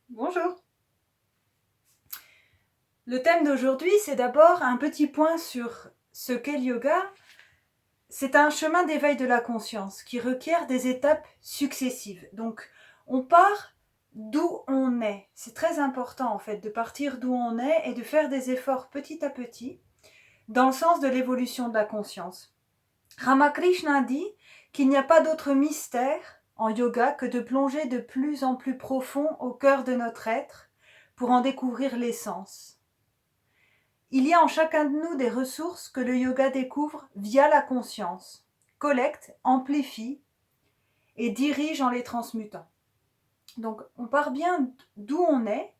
Bonjour. Le thème d'aujourd'hui, c'est d'abord un petit point sur ce qu'est le yoga. C'est un chemin d'éveil de la conscience qui requiert des étapes successives. Donc, on part d'où on est. C'est très important en fait de partir d'où on est et de faire des efforts petit à petit dans le sens de l'évolution de la conscience. Ramakrishna dit qu'il n'y a pas d'autre mystère en yoga que de plonger de plus en plus profond au cœur de notre être pour en découvrir l'essence. Il y a en chacun de nous des ressources que le yoga découvre via la conscience, collecte, amplifie et dirige en les transmutant. Donc on part bien d'où on est,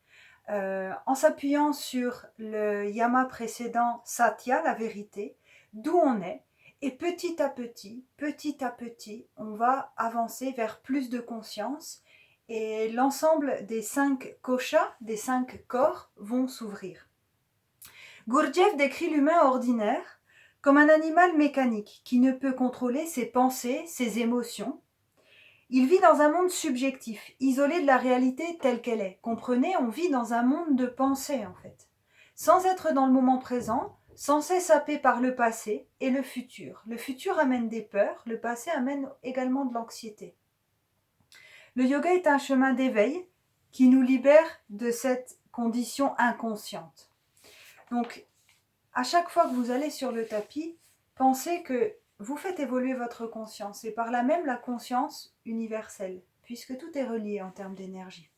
en s'appuyant sur le yama précédent satya, la vérité, d'où on est, et petit à petit, on va avancer vers plus de conscience et l'ensemble des 5 koshas, des 5 corps, vont s'ouvrir. Gurdjieff décrit l'humain ordinaire comme un animal mécanique qui ne peut contrôler ses pensées, ses émotions. Il vit dans un monde subjectif, isolé de la réalité telle qu'elle est. Comprenez, on vit dans un monde de pensée en fait. Sans être dans le moment présent, sans cesse happé par le passé et le futur. Le futur amène des peurs, le passé amène également de l'anxiété. Le yoga est un chemin d'éveil qui nous libère de cette condition inconsciente. Donc, à chaque fois que vous allez sur le tapis, pensez que vous faites évoluer votre conscience et par là même la conscience universelle, puisque tout est relié en termes d'énergie.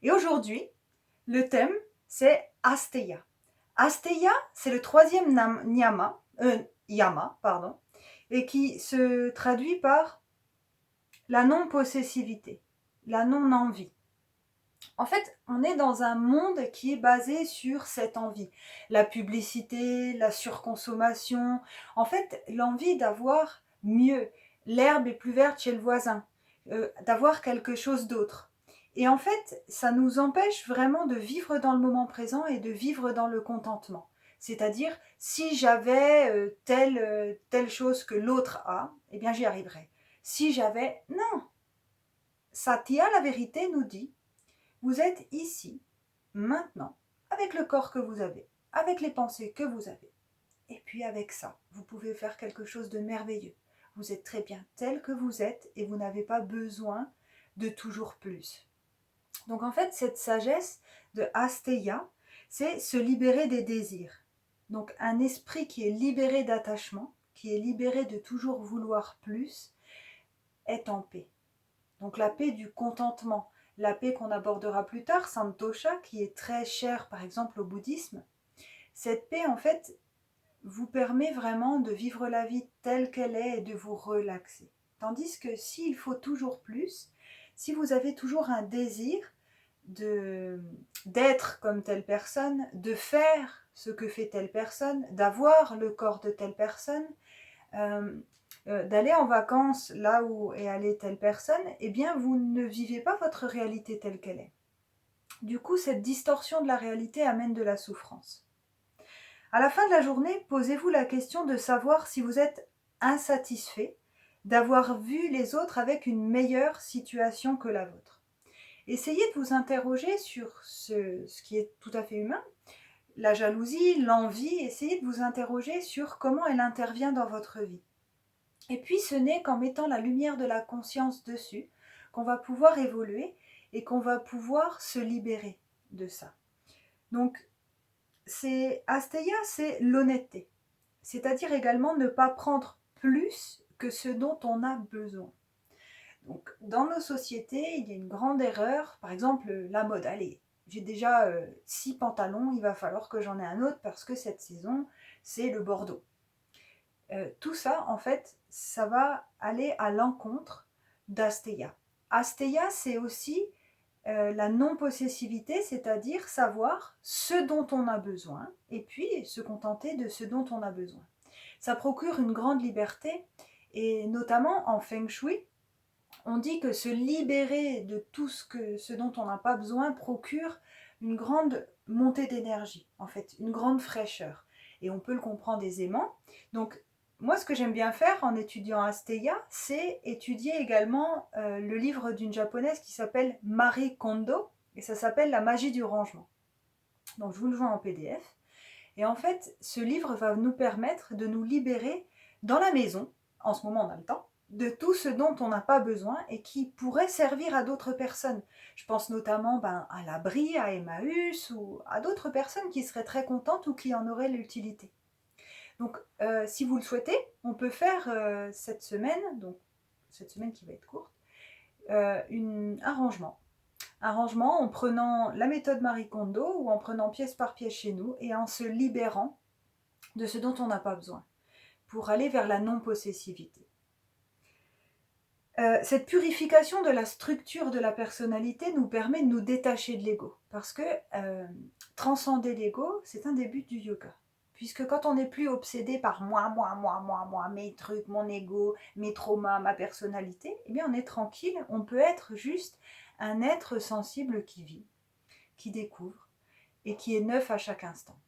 Et aujourd'hui, le thème, c'est Asteya. Asteya, c'est le troisième yama, et qui se traduit par la non-possessivité, la non-envie. En fait, on est dans un monde qui est basé sur cette envie. La publicité, la surconsommation, en fait, l'envie d'avoir mieux. L'herbe est plus verte chez le voisin, d'avoir quelque chose d'autre. Et en fait, ça nous empêche vraiment de vivre dans le moment présent et de vivre dans le contentement. C'est-à-dire, si j'avais telle chose que l'autre a, eh bien j'y arriverais. Si j'avais... Non. Satya, la vérité, nous dit vous êtes ici, maintenant, avec le corps que vous avez, avec les pensées que vous avez. Et puis avec ça, vous pouvez faire quelque chose de merveilleux. Vous êtes très bien tel que vous êtes et vous n'avez pas besoin de toujours plus. Donc en fait, cette sagesse de Asteya, c'est se libérer des désirs. Donc un esprit qui est libéré d'attachement, qui est libéré de toujours vouloir plus, est en paix. Donc la paix du contentement, la paix qu'on abordera plus tard, Santosha, qui est très chère par exemple au bouddhisme. Cette paix en fait vous permet vraiment de vivre la vie telle qu'elle est et de vous relaxer. Tandis que s'il faut toujours plus, si vous avez toujours un désir d'être comme telle personne, de faire ce que fait telle personne, d'avoir le corps de telle personne, d'aller en vacances là où est allée telle personne, eh bien vous ne vivez pas votre réalité telle qu'elle est. Du coup, cette distorsion de la réalité amène de la souffrance. À la fin de la journée, posez-vous la question de savoir si vous êtes insatisfait d'avoir vu les autres avec une meilleure situation que la vôtre. Essayez de vous interroger sur ce qui est tout à fait humain, la jalousie, l'envie, essayez de vous interroger sur comment elle intervient dans votre vie. Et puis ce n'est qu'en mettant la lumière de la conscience dessus qu'on va pouvoir évoluer et qu'on va pouvoir se libérer de ça. Donc Asteya, c'est l'honnêteté. C'est-à-dire également ne pas prendre plus que ce dont on a besoin. Donc dans nos sociétés, il y a une grande erreur, par exemple la mode. Allez, j'ai déjà 6 pantalons, il va falloir que j'en ai un autre parce que cette saison, c'est le Bordeaux. Tout ça, en fait, ça va aller à l'encontre d'Asteya. Asteya, c'est aussi la non-possessivité, c'est-à-dire savoir ce dont on a besoin et puis se contenter de ce dont on a besoin. Ça procure une grande liberté et notamment en Feng Shui, on dit que se libérer de tout ce dont on n'a pas besoin procure une grande montée d'énergie, en fait, une grande fraîcheur. Et on peut le comprendre aisément. Donc, moi, ce que j'aime bien faire en étudiant Asteya, c'est étudier également le livre d'une japonaise qui s'appelle Marie Kondo, et ça s'appelle La magie du rangement. Donc je vous le joins en PDF. Et en fait, ce livre va nous permettre de nous libérer dans la maison, en ce moment on a le temps, de tout ce dont on n'a pas besoin et qui pourrait servir à d'autres personnes. Je pense notamment à l'abri, à Emmaüs ou à d'autres personnes qui seraient très contentes ou qui en auraient l'utilité. Donc, si vous le souhaitez, on peut faire cette semaine qui va être courte, un rangement. Un rangement en prenant la méthode Marie Kondo ou en prenant pièce par pièce chez nous et en se libérant de ce dont on n'a pas besoin pour aller vers la non-possessivité. Cette purification de la structure de la personnalité nous permet de nous détacher de l'ego parce que transcender l'ego, c'est un des buts du yoga. Puisque quand on n'est plus obsédé par moi, mes trucs, mon ego, mes traumas, ma personnalité, eh bien on est tranquille, on peut être juste un être sensible qui vit, qui découvre et qui est neuf à chaque instant.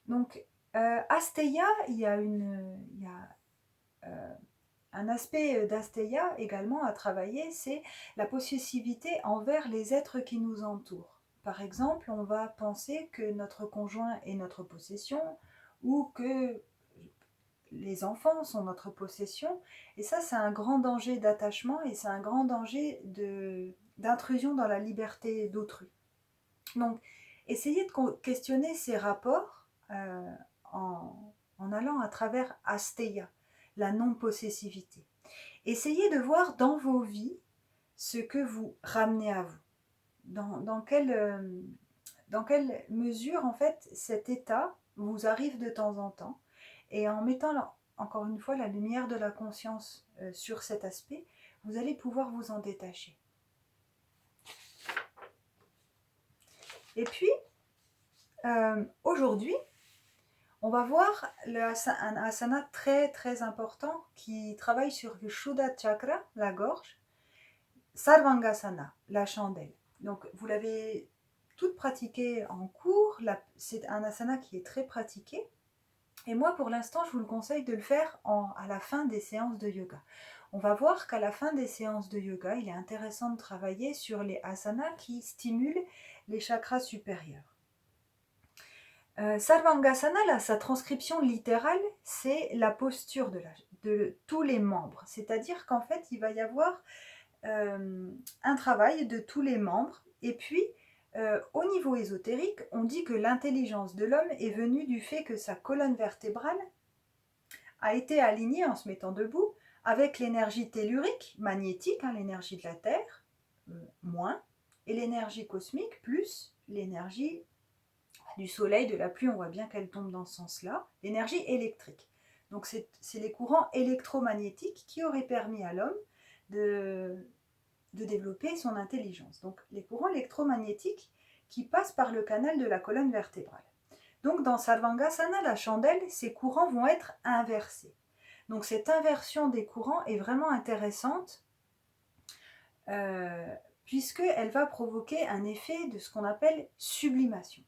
Donc, Asteya, il y a un aspect d'Asteya également à travailler, c'est la possessivité envers les êtres qui nous entourent. Par exemple, on va penser que notre conjoint est notre possession ou que les enfants sont notre possession. Et ça, c'est un grand danger d'attachement et c'est un grand danger d'intrusion dans la liberté d'autrui. Donc, essayez de questionner ces rapports en allant à travers Asteya, la non-possessivité. Essayez de voir dans vos vies ce que vous ramenez à vous. Dans quelle mesure, en fait, cet état vous arrive de temps en temps. Et en mettant, encore une fois, la lumière de la conscience sur cet aspect, vous allez pouvoir vous en détacher. Et puis, aujourd'hui, on va voir un asana très très important qui travaille sur le Shuddha Chakra, la gorge, Sarvangasana, la chandelle. Donc vous l'avez toute pratiquée en cours, c'est un asana qui est très pratiqué. Et moi pour l'instant je vous le conseille de le faire à la fin des séances de yoga. On va voir qu'à la fin des séances de yoga, il est intéressant de travailler sur les asanas qui stimulent les chakras supérieurs. Sarvangasana, sa transcription littérale, c'est la posture de tous les membres. C'est-à-dire qu'en fait, il va y avoir un travail de tous les membres. Et puis, au niveau ésotérique, on dit que l'intelligence de l'homme est venue du fait que sa colonne vertébrale a été alignée en se mettant debout avec l'énergie tellurique, magnétique, l'énergie de la Terre, moins, et l'énergie cosmique, plus l'énergie du soleil, de la pluie, on voit bien qu'elle tombe dans ce sens-là, l'énergie électrique. Donc c'est les courants électromagnétiques qui auraient permis à l'homme de développer son intelligence. Donc les courants électromagnétiques qui passent par le canal de la colonne vertébrale. Donc dans Sarvangasana, la chandelle, ces courants vont être inversés. Donc cette inversion des courants est vraiment intéressante puisqu'elle va provoquer un effet de ce qu'on appelle sublimation.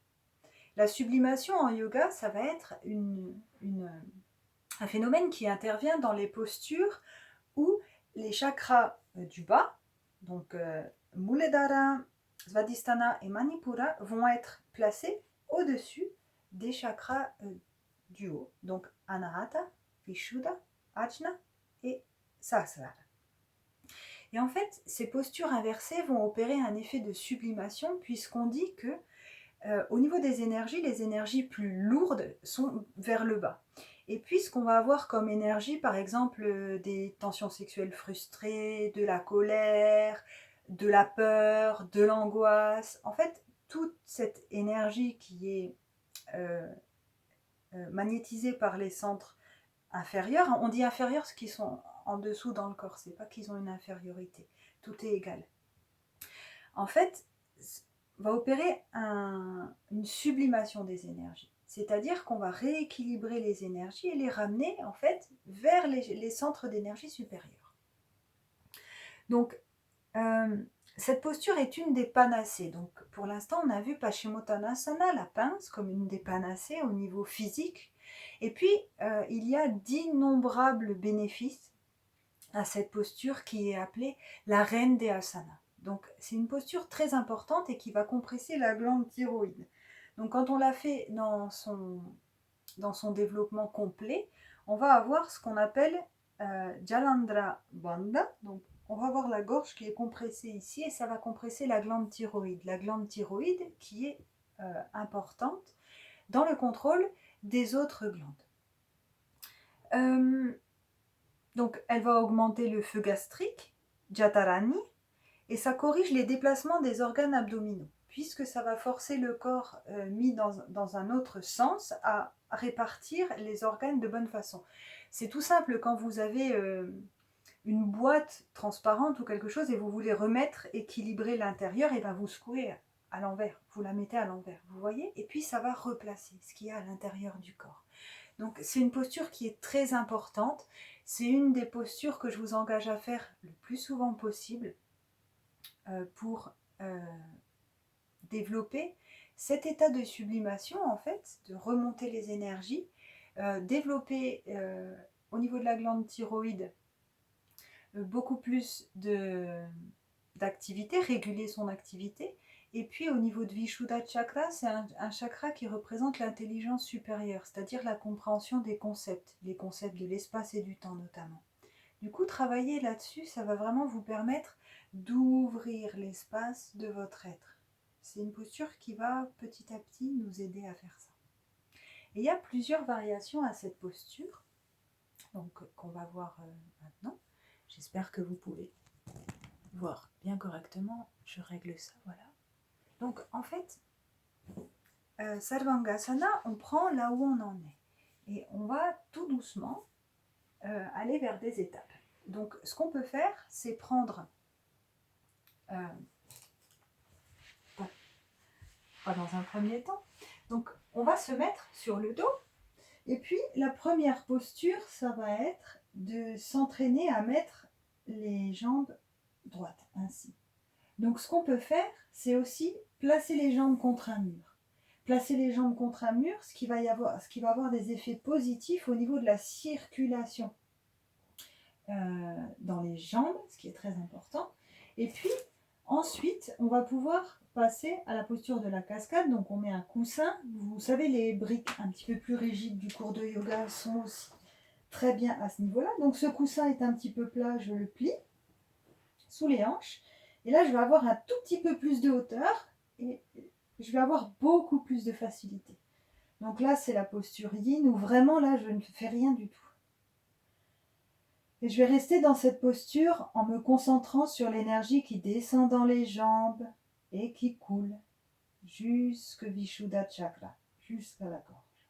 La sublimation en yoga, ça va être un phénomène qui intervient dans les postures où les chakras du bas, donc Muladhara, Svadhisthana et Manipura, vont être placés au-dessus des chakras du haut, donc Anahata, Vishuddha, Ajna et Sahasrara. Et en fait, ces postures inversées vont opérer un effet de sublimation puisqu'on dit que au niveau des énergies, les énergies plus lourdes sont vers le bas. Et puis ce qu'on va avoir comme énergie, par exemple des tensions sexuelles frustrées, de la colère, de la peur, de l'angoisse, en fait toute cette énergie qui est magnétisée par les centres inférieurs, on dit inférieurs parce qu'ils sont en dessous dans le corps, c'est pas qu'ils ont une infériorité, tout est égal. En fait, va opérer une sublimation des énergies. C'est-à-dire qu'on va rééquilibrer les énergies et les ramener en fait vers les centres d'énergie supérieurs. Donc, cette posture est une des panacées. Donc, pour l'instant, on a vu Paschimottanasana, la pince, comme une des panacées au niveau physique. Et puis, il y a d'innombrables bénéfices à cette posture qui est appelée la reine des asanas. Donc, c'est une posture très importante et qui va compresser la glande thyroïde. Donc, quand on la fait dans son développement complet, on va avoir ce qu'on appelle Jalandhara Bandha. Donc, on va avoir la gorge qui est compressée ici et ça va compresser la glande thyroïde. La glande thyroïde qui est importante dans le contrôle des autres glandes. Donc, elle va augmenter le feu gastrique, Jatarani, et ça corrige les déplacements des organes abdominaux, puisque ça va forcer le corps mis dans un autre sens à répartir les organes de bonne façon. C'est tout simple, quand vous avez une boîte transparente ou quelque chose et vous voulez équilibrer l'intérieur, et bien vous secouez à l'envers, vous la mettez à l'envers, vous voyez, et puis ça va replacer ce qu'il y a à l'intérieur du corps. Donc c'est une posture qui est très importante, c'est une des postures que je vous engage à faire le plus souvent possible pour développer cet état de sublimation, en fait, de remonter les énergies, développer au niveau de la glande thyroïde beaucoup plus d'activité, réguler son activité. Et puis au niveau de Vishuddha Chakra, c'est un chakra qui représente l'intelligence supérieure, c'est-à-dire la compréhension des concepts, les concepts de l'espace et du temps notamment. Du coup, travailler là-dessus, ça va vraiment vous permettre d'ouvrir l'espace de votre être. C'est une posture qui va petit à petit nous aider à faire ça. Et il y a plusieurs variations à cette posture, donc qu'on va voir maintenant. J'espère que vous pouvez voir bien correctement. Je règle ça, voilà. Donc en fait, Sarvangasana, on prend là où on en est. Et on va tout doucement aller vers des étapes. Donc ce qu'on peut faire, c'est prendre... pas dans un premier temps. Donc on va se mettre sur le dos. Et puis la première posture, ça va être de s'entraîner à mettre les jambes droites, ainsi. Donc ce qu'on peut faire, c'est aussi placer les jambes contre un mur. Placer les jambes contre un mur, ce qui va avoir des effets positifs au niveau de la circulation dans les jambes, ce qui est très important. Et puis ensuite, on va pouvoir passer à la posture de la cascade. Donc on met un coussin. Vous savez, les briques un petit peu plus rigides du cours de yoga sont aussi très bien à ce niveau-là. Donc ce coussin est un petit peu plat, je le plie sous les hanches. Et là, je vais avoir un tout petit peu plus de hauteur et je vais avoir beaucoup plus de facilité. Donc là, c'est la posture yin où vraiment là, je ne fais rien du tout. Et je vais rester dans cette posture en me concentrant sur l'énergie qui descend dans les jambes et qui coule jusque Vishuddha Chakra, jusqu'à la gorge.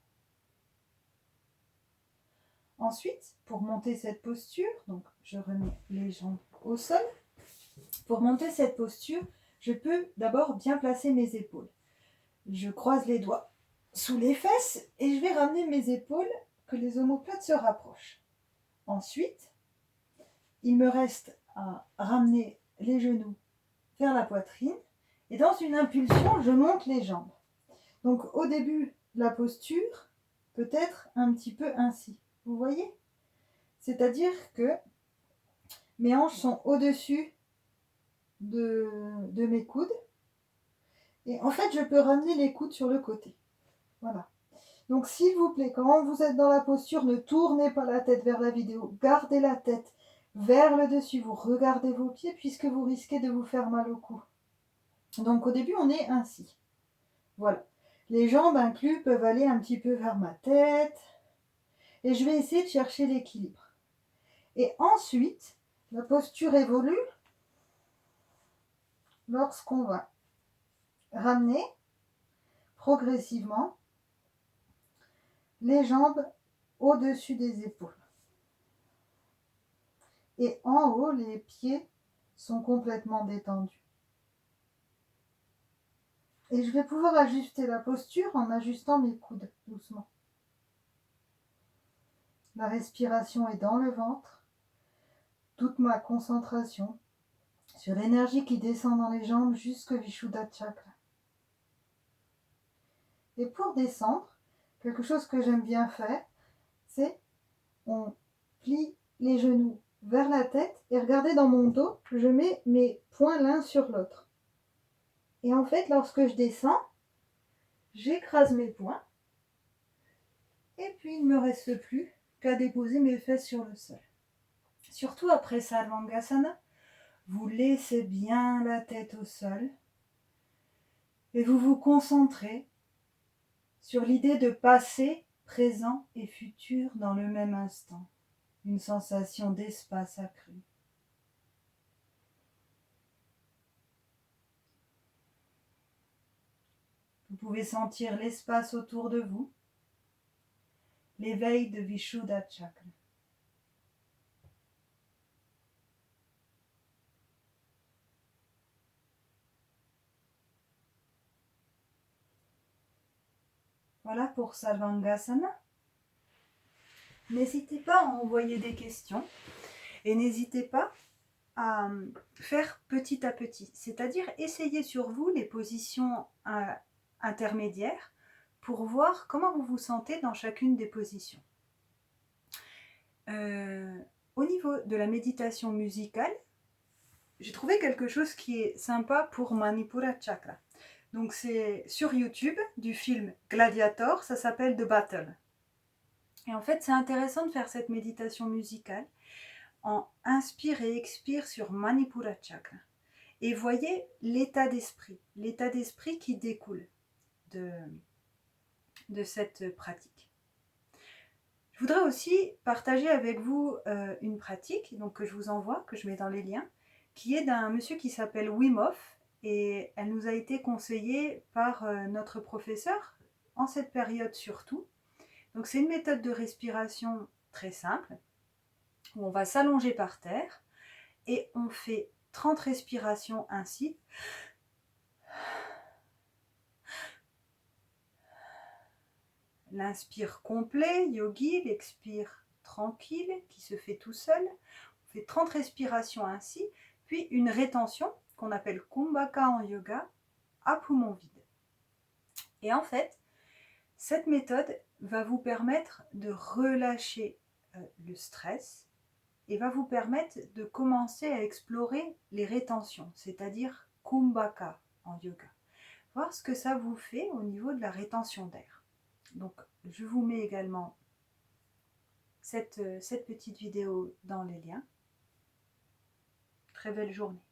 Ensuite, pour monter cette posture, donc je remets les jambes au sol. Pour monter cette posture, je peux d'abord bien placer mes épaules. Je croise les doigts sous les fesses et je vais ramener mes épaules que les omoplates se rapprochent. Ensuite, il me reste à ramener les genoux vers la poitrine et dans une impulsion, je monte les jambes. Donc au début, la posture peut être un petit peu ainsi. Vous voyez ? C'est-à-dire que mes hanches sont au-dessus de mes coudes. Et en fait, je peux ramener les coudes sur le côté. Voilà. Donc, s'il vous plaît, quand vous êtes dans la posture, ne tournez pas la tête vers la vidéo. Gardez la tête vers le dessus. Vous regardez vos pieds puisque vous risquez de vous faire mal au cou. Donc, au début, on est ainsi. Voilà. Les jambes inclus peuvent aller un petit peu vers ma tête. Et je vais essayer de chercher l'équilibre. Et ensuite, la posture évolue lorsqu'on va ramener progressivement les jambes au-dessus des épaules. Et en haut, les pieds sont complètement détendus. Et je vais pouvoir ajuster la posture en ajustant mes coudes doucement. La respiration est dans le ventre. Toute ma concentration sur l'énergie qui descend dans les jambes jusqu'au Vishuddha Chakra. Et pour descendre, quelque chose que j'aime bien faire, c'est on plie les genoux vers la tête et regardez dans mon dos, je mets mes poings l'un sur l'autre. Et en fait, lorsque je descends, j'écrase mes poings et puis il ne me reste plus qu'à déposer mes fesses sur le sol. Surtout après Sarvangasana, vous laissez bien la tête au sol et vous vous concentrez sur l'idée de passé, présent et futur dans le même instant. Une sensation d'espace accru. Vous pouvez sentir l'espace autour de vous, l'éveil de Vishuddha Chakra. Voilà pour Sarvangasana. N'hésitez pas à envoyer des questions et n'hésitez pas à faire petit à petit, c'est-à-dire essayer sur vous les positions intermédiaires pour voir comment vous vous sentez dans chacune des positions. Au niveau de la méditation musicale, j'ai trouvé quelque chose qui est sympa pour Manipura Chakra. Donc c'est sur YouTube du film Gladiator, ça s'appelle The Battle. Et en fait c'est intéressant de faire cette méditation musicale en inspire et expire sur Manipura Chakra. Et voyez l'état d'esprit qui découle de cette pratique. Je voudrais aussi partager avec vous une pratique donc, que je vous envoie, que je mets dans les liens, qui est d'un monsieur qui s'appelle Wim Hof, et elle nous a été conseillée par notre professeur en cette période surtout. Donc c'est une méthode de respiration très simple, où on va s'allonger par terre, et on fait 30 respirations ainsi. L'inspire complet, yogi, l'expire tranquille, qui se fait tout seul. On fait 30 respirations ainsi, puis une rétention qu'on appelle Kumbhaka en yoga, à poumon vide. Et en fait, cette méthode va vous permettre de relâcher le stress et va vous permettre de commencer à explorer les rétentions, c'est-à-dire Kumbhaka en yoga. Voir ce que ça vous fait au niveau de la rétention d'air. Donc, je vous mets également cette petite vidéo dans les liens. Très belle journée.